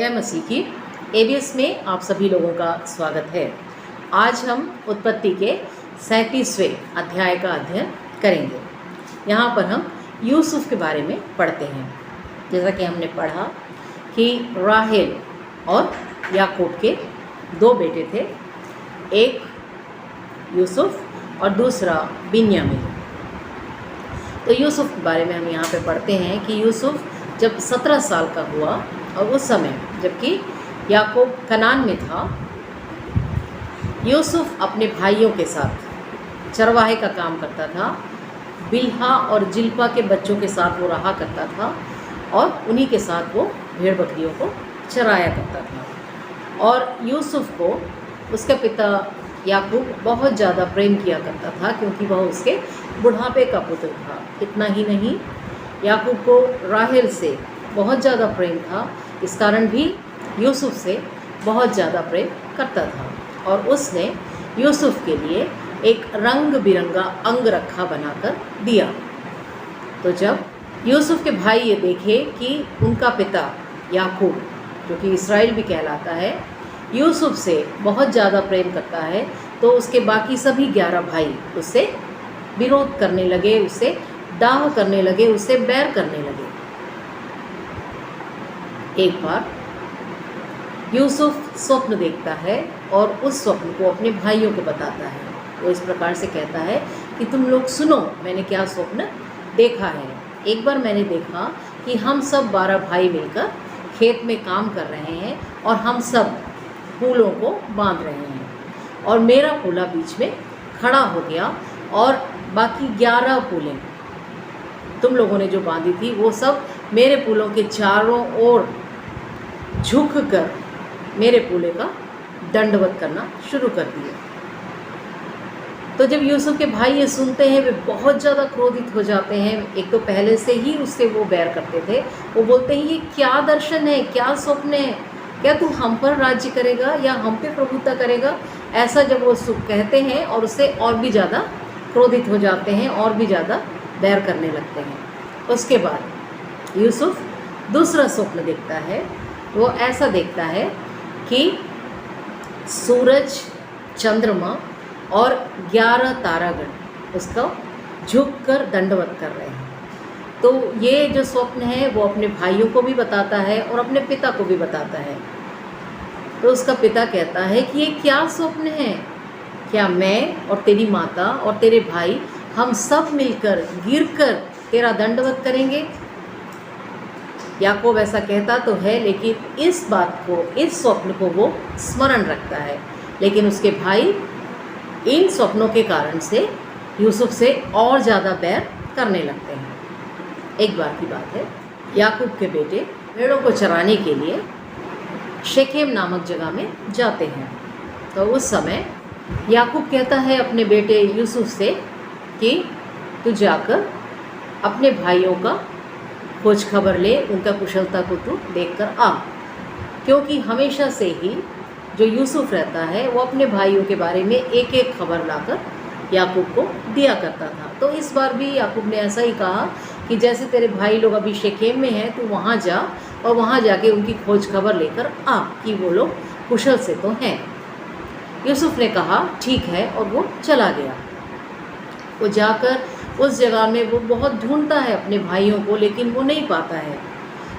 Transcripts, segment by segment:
जय मसीह की। एबीएस में आप सभी लोगों का स्वागत है। आज हम उत्पत्ति के 37वें अध्याय का अध्ययन करेंगे। यहाँ पर हम यूसुफ के बारे में पढ़ते हैं। जैसा कि हमने पढ़ा कि राहेल और याकूब के दो बेटे थे, एक यूसुफ और दूसरा बिन्यामीन। तो यूसुफ के बारे में हम यहाँ पे पढ़ते हैं कि यूसुफ जब 17 साल का हुआ और उस समय जबकि याकूब कनान में था, यूसुफ अपने भाइयों के साथ चरवाहे का काम करता था। बिल्हा और जिल्पा के बच्चों के साथ वो रहा करता था और उन्हीं के साथ वो भेड़ बकरियों को चराया करता था। और यूसुफ को उसके पिता याकूब बहुत ज़्यादा प्रेम किया करता था, क्योंकि वह उसके बुढ़ापे का पुत्र था। इतना ही नहीं, याकूब को राहेल से बहुत ज़्यादा प्रेम था, इस कारण भी यूसुफ से बहुत ज़्यादा प्रेम करता था। और उसने यूसुफ के लिए एक रंग बिरंगा अंगरखा बनाकर दिया। तो जब यूसुफ के भाई ये देखे कि उनका पिता याकूब, जो कि इस्राएल भी कहलाता है, यूसुफ से बहुत ज़्यादा प्रेम करता है, तो उसके बाकी सभी 11 भाई उससे विरोध करने लगे, उससे डाह करने लगे, उससे बैर करने लगे। एक बार यूसुफ स्वप्न देखता है और उस स्वप्न को अपने भाइयों को बताता है। वो इस प्रकार से कहता है कि तुम लोग सुनो, मैंने क्या स्वप्न देखा है। एक बार मैंने देखा कि हम सब 12 भाई मिलकर खेत में काम कर रहे हैं और हम सब फूलों को बांध रहे हैं, और मेरा फूला बीच में खड़ा हो गया और बाकी 11 फूलें तुम लोगों ने जो बांधी थी वो सब मेरे फूलों के चारों ओर झुक कर मेरे फूले का दंडवत करना शुरू कर दिया। तो जब यूसुफ के भाई ये सुनते हैं, वे बहुत ज़्यादा क्रोधित हो जाते हैं। एक तो पहले से ही उससे वो बैर करते थे। वो बोलते हैं, ये क्या दर्शन है, क्या स्वप्न है, क्या तू हम पर राज्य करेगा या हम पे प्रभुता करेगा? ऐसा जब वो कहते हैं, और उससे और भी ज़्यादा क्रोधित हो जाते हैं और भी ज़्यादा बैर करने लगते हैं। उसके बाद यूसुफ दूसरा स्वप्न देखता है। वो ऐसा देखता है कि सूरज, चंद्रमा और 11 तारागण उसका झुक कर दंडवत कर रहे हैं। तो ये जो स्वप्न है वो अपने भाइयों को भी बताता है और अपने पिता को भी बताता है। तो उसका पिता कहता है कि ये क्या स्वप्न है? क्या मैं और तेरी माता और तेरे भाई हम सब मिलकर गिरकर तेरा दंडवत करेंगे? याकूब ऐसा कहता तो है, लेकिन इस बात को, इस स्वप्न को वो स्मरण रखता है। लेकिन उसके भाई इन स्वप्नों के कारण से यूसुफ से और ज़्यादा बैर करने लगते हैं। एक बार की बात है, याकूब के बेटे भेड़ों को चराने के लिए शेकेम नामक जगह में जाते हैं। तो उस समय याकूब कहता है अपने बेटे यूसुफ से कि तू जाकर अपने भाइयों का खोज खबर ले, उनका कुशलता को तू देखकर आ। क्योंकि हमेशा से ही जो यूसुफ रहता है वो अपने भाइयों के बारे में एक एक खबर लाकर याकूब को दिया करता था। तो इस बार भी याकूब ने ऐसा ही कहा कि जैसे तेरे भाई लोग अभी शेकेम में हैं, तू वहाँ जा और वहाँ जाके उनकी खोज खबर लेकर आ कि वो लोग कुशल से तो हैं। यूसुफ ने कहा ठीक है, और वो चला गया। वो जाकर उस जगह में वो बहुत ढूंढता है अपने भाइयों को, लेकिन वो नहीं पाता है।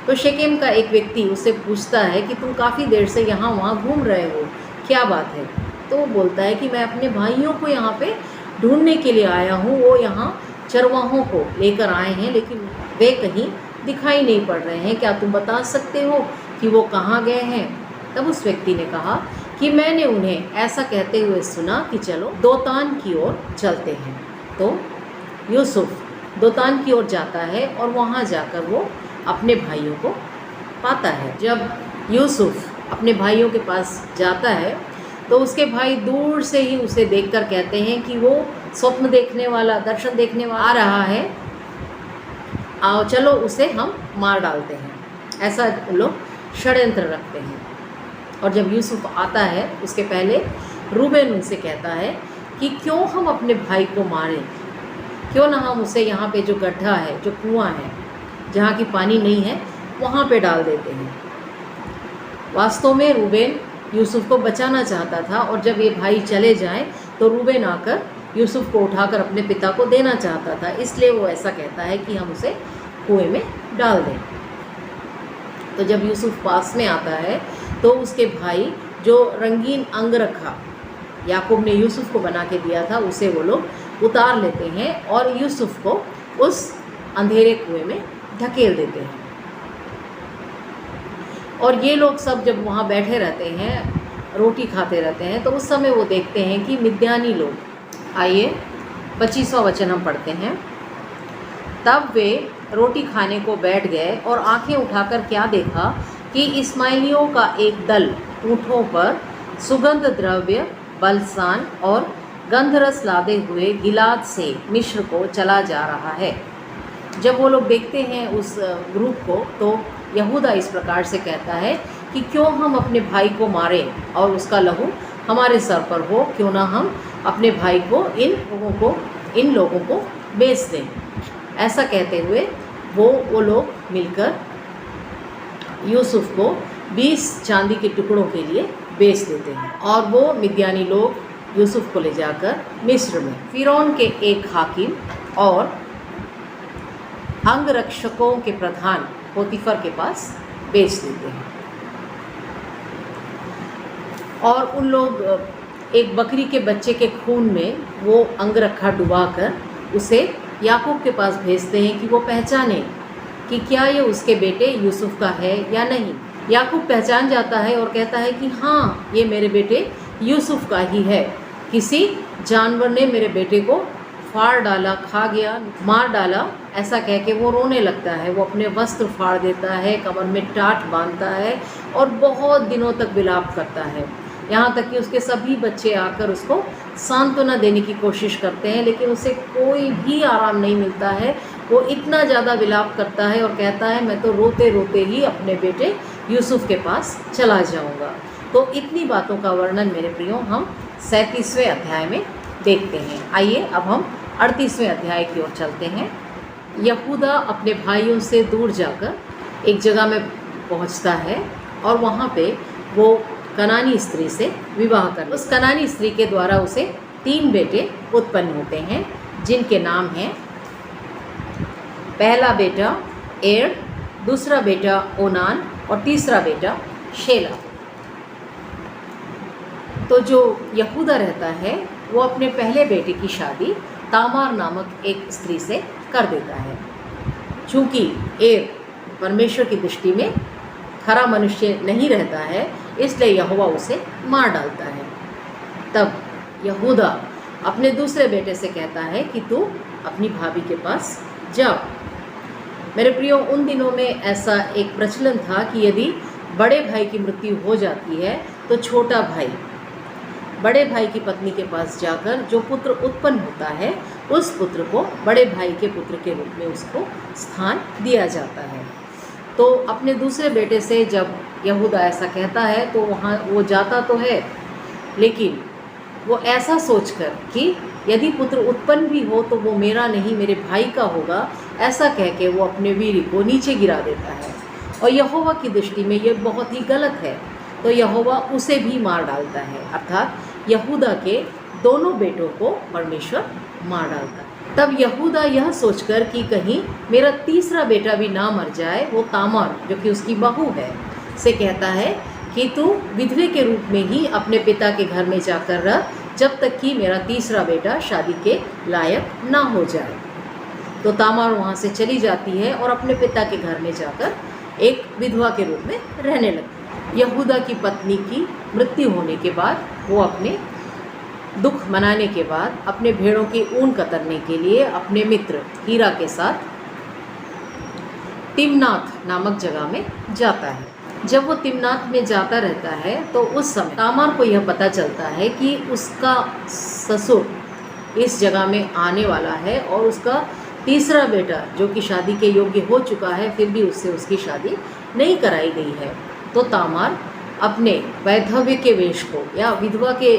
तो शेकेम का एक व्यक्ति उससे पूछता है कि तुम काफ़ी देर से यहाँ वहाँ घूम रहे हो, क्या बात है? तो वो बोलता है कि मैं अपने भाइयों को यहाँ पे ढूंढने के लिए आया हूँ। वो यहाँ चरवाहों को लेकर आए हैं, लेकिन वे कहीं दिखाई नहीं पड़ रहे हैं। क्या तुम बता सकते हो कि वो कहाँ गए हैं? तब उस व्यक्ति ने कहा कि मैंने उन्हें ऐसा कहते हुए सुना कि चलो दोतान की ओर चलते हैं। तो यूसुफ दोतान की ओर जाता है और वहाँ जाकर वो अपने भाइयों को पाता है। जब यूसुफ अपने भाइयों के पास जाता है तो उसके भाई दूर से ही उसे देखकर कहते हैं कि वो स्वप्न देखने वाला, दर्शन देखने वाला आ रहा है, आओ चलो उसे हम मार डालते हैं। ऐसा लोग षड्यंत्र रखते हैं। और जब यूसुफ आता है, उसके पहले रूबेन उनसे कहता है कि क्यों हम अपने भाई को मारें, क्यों ना हम उसे यहाँ पे जो गड्ढा है, जो कुआं है, जहाँ की पानी नहीं है, वहाँ पे डाल देते हैं। वास्तव में रूबेन यूसुफ को बचाना चाहता था और जब ये भाई चले जाएं तो रूबेन आकर यूसुफ को उठाकर अपने पिता को देना चाहता था, इसलिए वो ऐसा कहता है कि हम उसे कुएं में डाल दें। तो जब यूसुफ पास में आता है तो उसके भाई जो रंगीन अंगरखा याकूब ने यूसुफ को बना के दिया था उसे वो लोग उतार लेते हैं और यूसुफ को उस अंधेरे कुएं में धकेल देते हैं। और ये लोग सब जब वहाँ बैठे रहते हैं, रोटी खाते रहते हैं, तो उस समय वो देखते हैं कि मिद्यानी लोग, आइए 25वां वचन हम पढ़ते हैं। तब वे रोटी खाने को बैठ गए और आंखें उठाकर क्या देखा कि इस्माइलियों का एक दल ऊँटों पर सुगंध द्रव्य, बलसान और गंधरस लादे हुए गिलाद से मिस्र को चला जा रहा है। जब वो लोग देखते हैं उस ग्रुप को तो यहूदा इस प्रकार से कहता है कि क्यों हम अपने भाई को मारें और उसका लहू हमारे सर पर हो, क्यों ना हम अपने भाई को इन लोगों को बेच दें। ऐसा कहते हुए वो लोग मिलकर यूसुफ को 20 चांदी के टुकड़ों के लिए बेच देते हैं और वो मिद्यानी लोग यूसुफ को ले जाकर मिस्र में फिरौन के एक हाकिम और अंगरक्षकों के प्रधान पोतीफर के पास बेच देते हैं। और उन लोग एक बकरी के बच्चे के खून में वो अंगरखा डुबाकर उसे याकूब के पास भेजते हैं कि वो पहचाने कि क्या ये उसके बेटे यूसुफ का है या नहीं। याकूब पहचान जाता है और कहता है कि हाँ, ये मेरे बेटे यूसुफ का ही है। किसी जानवर ने मेरे बेटे को फाड़ डाला, खा गया, मार डाला, ऐसा कह के वो रोने लगता है। वो अपने वस्त्र फाड़ देता है, कमर में टाट बांधता है और बहुत दिनों तक विलाप करता है। यहाँ तक कि उसके सभी बच्चे आकर उसको सांत्वना देने की कोशिश करते हैं, लेकिन उसे कोई भी आराम नहीं मिलता है। वो इतना ज़्यादा विलाप करता है और कहता है मैं तो रोते रोते ही अपने बेटे यूसुफ के पास चला जाऊँगा। तो इतनी बातों का वर्णन मेरे प्रियो हम 37वें अध्याय में देखते हैं। आइए अब हम 38वें अध्याय की ओर चलते हैं। यहूदा अपने भाइयों से दूर जाकर एक जगह में पहुंचता है और वहाँ पे वो कनानी स्त्री से विवाह कर, उस कनानी स्त्री के द्वारा उसे 3 बेटे उत्पन्न होते हैं, जिनके नाम हैं, पहला बेटा एर, दूसरा बेटा ओनान और तीसरा बेटा शेला। तो जो यहूदा रहता है वो अपने पहले बेटे की शादी तामार नामक एक स्त्री से कर देता है। चूँकि एर परमेश्वर की दृष्टि में खरा मनुष्य नहीं रहता है, इसलिए यहोवा उसे मार डालता है। तब यहूदा अपने दूसरे बेटे से कहता है कि तू अपनी भाभी के पास जा। मेरे प्रियो, उन दिनों में ऐसा एक प्रचलन था कि यदि बड़े भाई की मृत्यु हो जाती है तो छोटा भाई बड़े भाई की पत्नी के पास जाकर जो पुत्र उत्पन्न होता है उस पुत्र को बड़े भाई के पुत्र के रूप में उसको स्थान दिया जाता है। तो अपने दूसरे बेटे से जब यहूदा ऐसा कहता है तो वहाँ वो जाता तो है, लेकिन वो ऐसा सोचकर कि यदि पुत्र उत्पन्न भी हो तो वो मेरा नहीं मेरे भाई का होगा, ऐसा कह के वो अपने वीर को नीचे गिरा देता है। और यहोवा की दृष्टि में ये बहुत ही गलत है, तो यहोवा उसे भी मार डालता है। अर्थात यहूदा के दोनों बेटों को परमेश्वर मार डालता है। तब यहूदा यह सोचकर कि कहीं मेरा तीसरा बेटा भी ना मर जाए, वो तामार जो कि उसकी बहू है से कहता है कि तू विधवे के रूप में ही अपने पिता के घर में जाकर रह, जब तक कि मेरा तीसरा बेटा शादी के लायक ना हो जाए। तो तामार वहाँ से चली जाती है और अपने पिता के घर में जाकर एक विधवा के रूप में रहने लगती है। यहूदा की पत्नी की मृत्यु होने के बाद वो अपने दुख मनाने के बाद अपने भेड़ों की ऊन कतरने के लिए अपने मित्र हीरा के साथ तिम्नाथ नामक जगह में जाता है। जब वो तिम्नाथ में जाता रहता है तो उस समय तामार को यह पता चलता है कि उसका ससुर इस जगह में आने वाला है और उसका तीसरा बेटा जो कि शादी के योग्य हो चुका है, फिर भी उससे उसकी शादी नहीं कराई गई है। तो तामार अपने वैधव्य के वेश को या विधवा के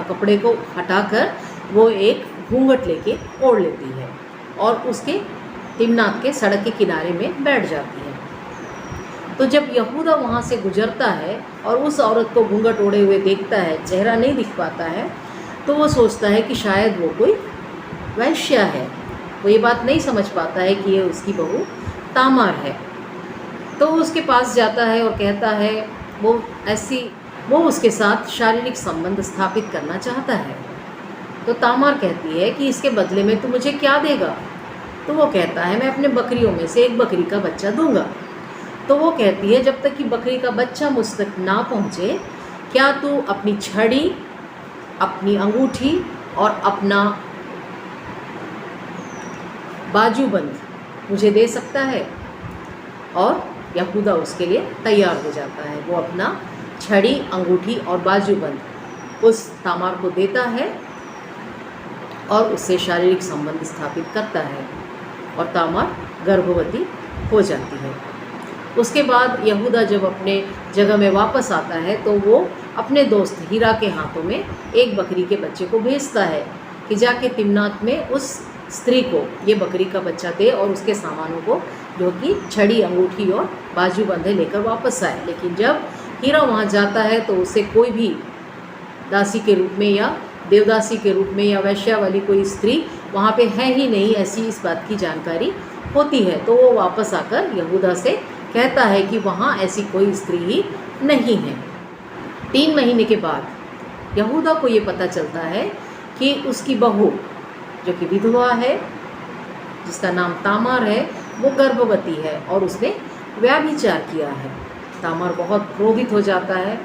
कपड़े को हटाकर वो एक घूंघट लेके ओढ़ लेती है और उसके तिम्नाथ के सड़क के किनारे में बैठ जाती है। तो जब यहूदा वहाँ से गुजरता है और उस औरत को घूंघट ओढ़े हुए देखता है, चेहरा नहीं दिख पाता है, तो वो सोचता है कि शायद वो कोई वैश्या है। वो ये बात नहीं समझ पाता है कि ये उसकी बहू तामार है। तो उसके पास जाता है और कहता है वो उसके साथ शारीरिक संबंध स्थापित करना चाहता है। तो तामार कहती है कि इसके बदले में तू मुझे क्या देगा? तो वो कहता है मैं अपने बकरियों में से एक बकरी का बच्चा दूंगा। तो वो कहती है जब तक कि बकरी का बच्चा मुझ तक ना पहुँचे, क्या तू अपनी छड़ी, अपनी अंगूठी और अपना बाजूबंद मुझे दे सकता है? और यहूदा उसके लिए तैयार हो जाता है। वो अपना छड़ी, अंगूठी और बाजूबंद उस तामार को देता है और उससे शारीरिक संबंध स्थापित करता है और तामार गर्भवती हो जाती है। उसके बाद यहूदा जब अपने जगह में वापस आता है तो वो अपने दोस्त हीरा के हाथों में एक बकरी के बच्चे को भेजता है कि जाके तिम्नात में उस स्त्री को ये बकरी का बच्चा दे और उसके सामानों को, जो कि छड़ी, अंगूठी और बाजूबंद है, लेकर वापस आए। लेकिन जब हीरा वहाँ जाता है तो उसे कोई भी दासी के रूप में या देवदासी के रूप में या वैश्या वाली कोई स्त्री वहाँ पे है ही नहीं, ऐसी इस बात की जानकारी होती है। तो वो वापस आकर यहूदा से कहता है कि वहाँ ऐसी कोई स्त्री ही नहीं है। 3 महीने के बाद यहूदा को ये पता चलता है कि उसकी बहू, जो कि विधवा है, जिसका नाम तामार है, वो गर्भवती है और उसने व्यभिचार किया है। तामार बहुत क्रोधित हो जाता है,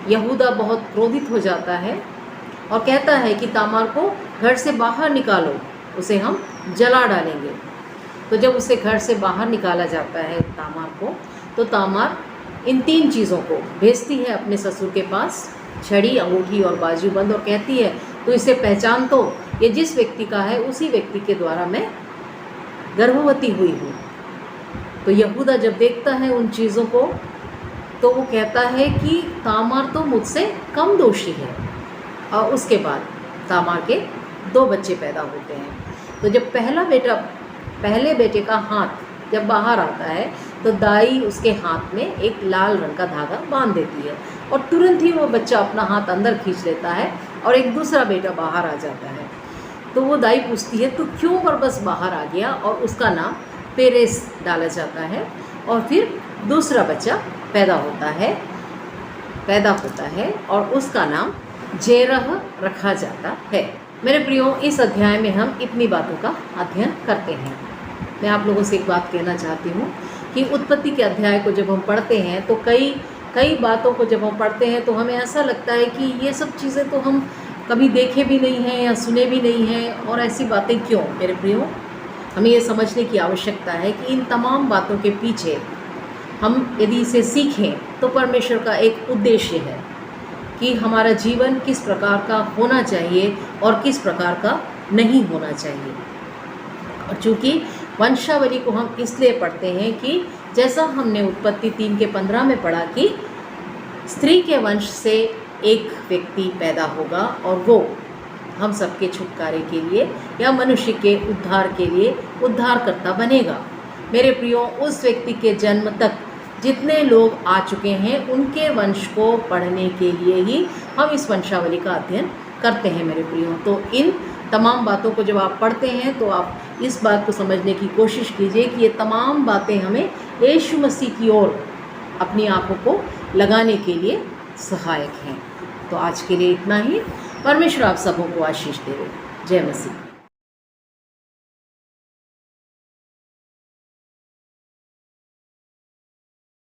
यहूदा बहुत क्रोधित हो जाता है और कहता है कि तामार को घर से बाहर निकालो, उसे हम जला डालेंगे। तो जब उसे घर से बाहर निकाला जाता है तामार को, तो तामार इन 3 चीज़ों को भेजती है अपने ससुर के पास, छड़ी, अंगूठी और बाजूबंद, और कहती है तो इसे पहचान, तो ये जिस व्यक्ति का है उसी व्यक्ति के द्वारा मैं गर्भवती हुई हूँ। तो यहूदा जब देखता है उन चीज़ों को तो वो कहता है कि तामार तो मुझसे कम दोषी है। और उसके बाद तामार के 2 बच्चे पैदा होते हैं। तो जब पहले बेटे का हाथ जब बाहर आता है तो दाई उसके हाथ में एक लाल रंग का धागा बांध देती है और तुरंत ही वो बच्चा अपना हाथ अंदर खींच लेता है और एक दूसरा बेटा बाहर आ जाता है। तो वो दाई पूछती है तो क्यों बस बाहर आ गया, और उसका नाम पेरेस डाला जाता है और फिर दूसरा बच्चा पैदा होता है और उसका नाम जेरह रखा जाता है। मेरे प्रियो, इस अध्याय में हम इतनी बातों का अध्ययन करते हैं। मैं आप लोगों से एक बात कहना चाहती हूँ कि उत्पत्ति के अध्याय को जब हम पढ़ते हैं तो कई बातों को जब हम पढ़ते हैं तो हमें ऐसा लगता है कि ये सब चीज़ें तो हम कभी देखे भी नहीं हैं या सुने भी नहीं हैं, और ऐसी बातें क्यों? मेरे प्रियो, हमें ये समझने की आवश्यकता है कि इन तमाम बातों के पीछे हम यदि इसे सीखें तो परमेश्वर का एक उद्देश्य है कि हमारा जीवन किस प्रकार का होना चाहिए और किस प्रकार का नहीं होना चाहिए। और चूँकि वंशावली को हम इसलिए पढ़ते हैं कि जैसा हमने उत्पत्ति 3 के 15 में पढ़ा कि स्त्री के वंश से एक व्यक्ति पैदा होगा और वो हम सबके छुटकारे के लिए या मनुष्य के उद्धार के लिए उद्धारकर्ता बनेगा। मेरे प्रियो, उस व्यक्ति के जन्म तक जितने लोग आ चुके हैं उनके वंश को पढ़ने के लिए ही हम इस वंशावली का अध्ययन करते हैं। मेरे प्रियो, तो इन तमाम बातों को जब आप पढ़ते हैं तो आप इस बात को समझने की कोशिश कीजिए कि ये तमाम बातें हमें यीशु मसीह की ओर अपनी आँखों को लगाने के लिए सहायक हैं। तो आज के लिए इतना ही। परमेश्वर आप सबों को आशीष दे। जय मसीह।